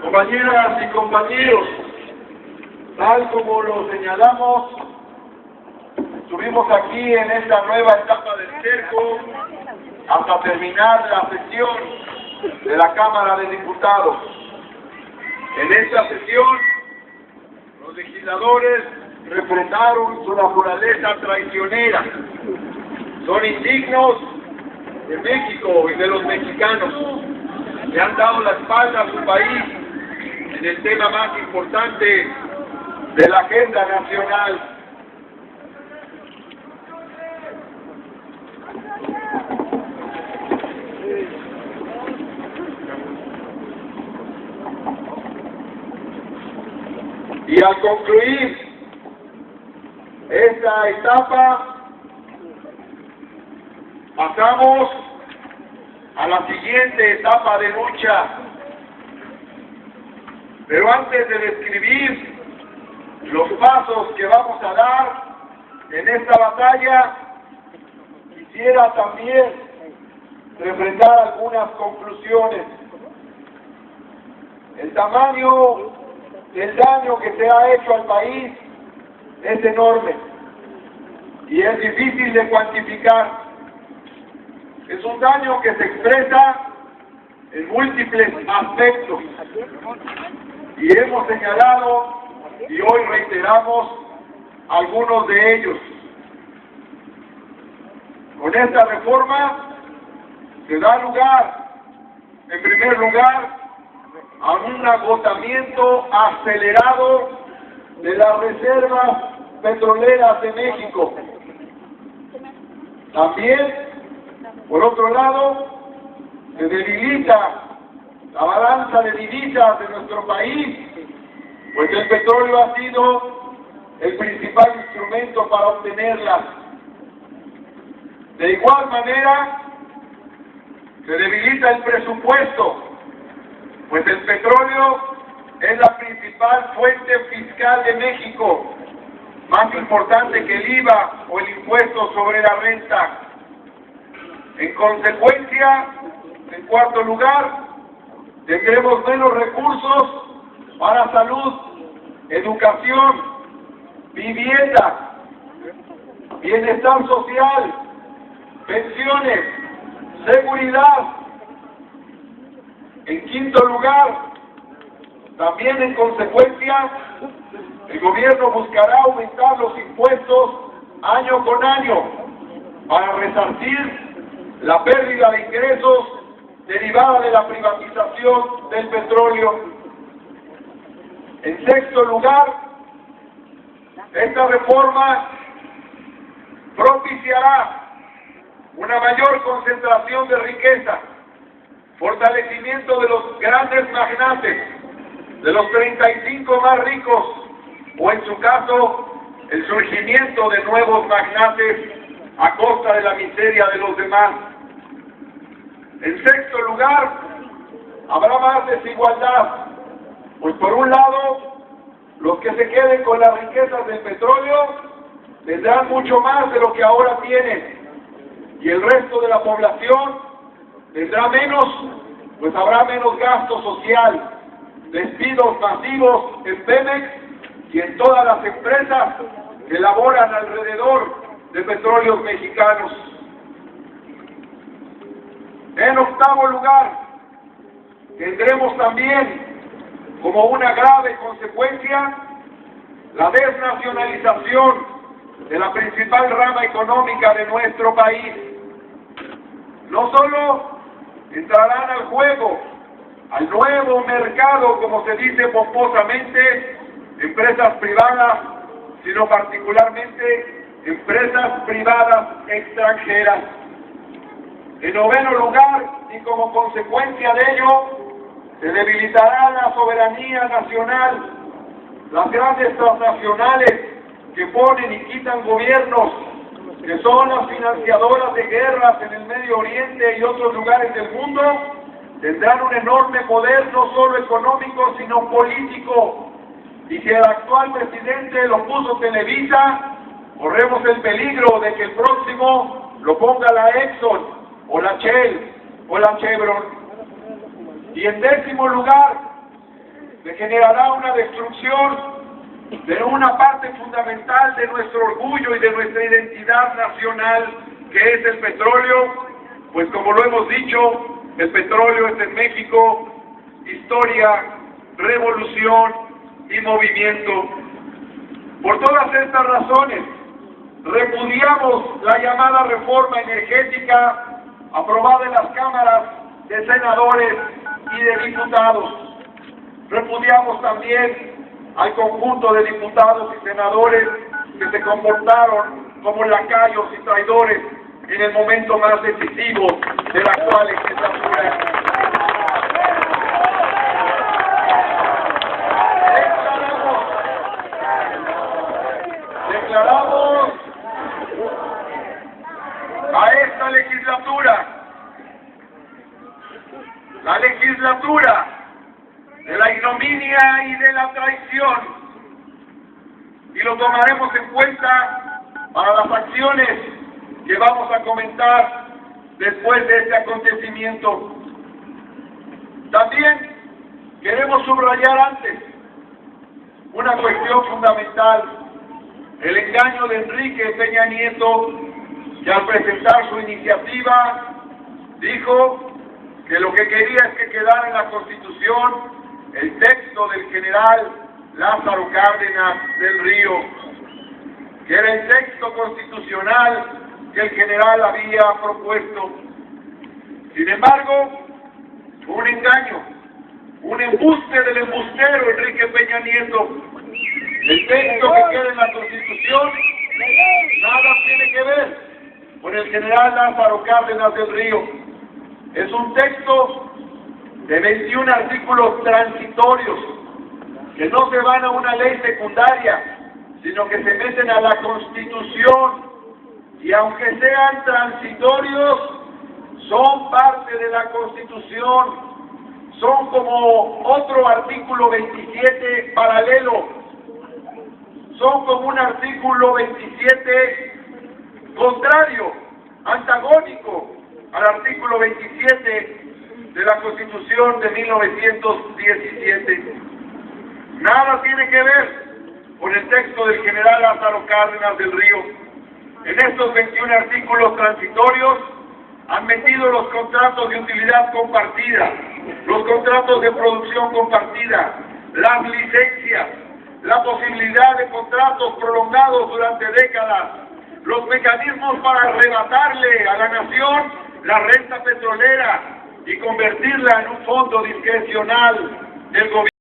Compañeras y compañeros, tal como lo señalamos, estuvimos aquí en esta nueva etapa del cerco hasta terminar la sesión de la Cámara de Diputados. En esta sesión, los legisladores refrendaron su naturaleza traicionera. Son indignos de México y de los mexicanos. Le han dado la espalda a su país en el tema más importante de la agenda nacional. Y al concluir esta etapa, pasamos a la siguiente etapa de lucha. Pero antes de describir los pasos que vamos a dar en esta batalla, quisiera también refrendar algunas conclusiones. El tamaño del daño que se ha hecho al país es enorme y es difícil de cuantificar. Es un daño que se expresa en múltiples aspectos y hemos señalado y hoy reiteramos algunos de ellos. Con esta reforma se da lugar, en primer lugar, a un agotamiento acelerado de las reservas petroleras de México. También, por otro lado, se debilita la balanza de divisas de nuestro país, pues el petróleo ha sido el principal instrumento para obtenerlas. De igual manera, se debilita el presupuesto, pues el petróleo es la principal fuente fiscal de México, más importante que el IVA o el impuesto sobre la renta. En consecuencia, en cuarto lugar, tendremos menos recursos para salud, educación, vivienda, bienestar social, pensiones, seguridad. En quinto lugar, también en consecuencia, el gobierno buscará aumentar los impuestos año con año para resarcir la pérdida de ingresos derivada de la privatización del petróleo. En sexto lugar, esta reforma propiciará una mayor concentración de riqueza, fortalecimiento de los grandes magnates, de los 35 más ricos, o en su caso, el surgimiento de nuevos magnates a costa de la miseria de los demás. En sexto lugar, habrá más desigualdad, pues por un lado, los que se queden con las riquezas del petróleo tendrán mucho más de lo que ahora tienen, y el resto de la población tendrá menos, pues habrá menos gasto social, despidos masivos en Pemex y en todas las empresas que elaboran alrededor de petróleos mexicanos. En octavo lugar, tendremos también como una grave consecuencia la desnacionalización de la principal rama económica de nuestro país. No solo entrarán al juego, al nuevo mercado, como se dice pomposamente, empresas privadas, sino particularmente empresas privadas extranjeras. En noveno lugar, y como consecuencia de ello, se debilitará la soberanía nacional. Las grandes transnacionales que ponen y quitan gobiernos, que son las financiadoras de guerras en el Medio Oriente y otros lugares del mundo, tendrán un enorme poder no solo económico, sino político. Y si el actual presidente lo puso Televisa, corremos el peligro de que el próximo lo ponga la Exxon, o la Shell, o la Chevron. Y en décimo lugar, se generará una destrucción de una parte fundamental de nuestro orgullo y de nuestra identidad nacional, que es el petróleo, pues como lo hemos dicho, el petróleo es en México historia, revolución y movimiento. Por todas estas razones, repudiamos la llamada reforma energética aprobada en las cámaras de senadores y de diputados. Repudiamos también al conjunto de diputados y senadores que se comportaron como lacayos y traidores en el momento más decisivo de la actual legislatura. Declaramos a esta legislatura, la legislatura de la ignominia y de la traición, y lo tomaremos en cuenta para las acciones que vamos a comentar después de este acontecimiento. También queremos subrayar antes una cuestión fundamental: el engaño de Enrique Peña Nieto, que al presentar su iniciativa dijo que lo que quería es que quedara en la Constitución el texto del general Lázaro Cárdenas del Río, que era el texto constitucional que el general había propuesto. Sin embargo, un engaño, un embuste del embustero Enrique Peña Nieto. El texto que queda en la Constitución nada tiene que ver con el general Lázaro Cárdenas del Río. Es un texto de 21 artículos transitorios que no se van a una ley secundaria, sino que se meten a la Constitución, y aunque sean transitorios, son parte de la Constitución, son como otro artículo 27 paralelo, son como un artículo 27 contrario, antagónico al artículo 27 de la Constitución de 1917. Nada tiene que ver con el texto del general Lázaro Cárdenas del Río. En estos 21 artículos transitorios han metido los contratos de utilidad compartida, los contratos de producción compartida, las licencias, la posibilidad de contratos prolongados durante décadas, los mecanismos para arrebatarle a la nación la renta petrolera y convertirla en un fondo discrecional del gobierno.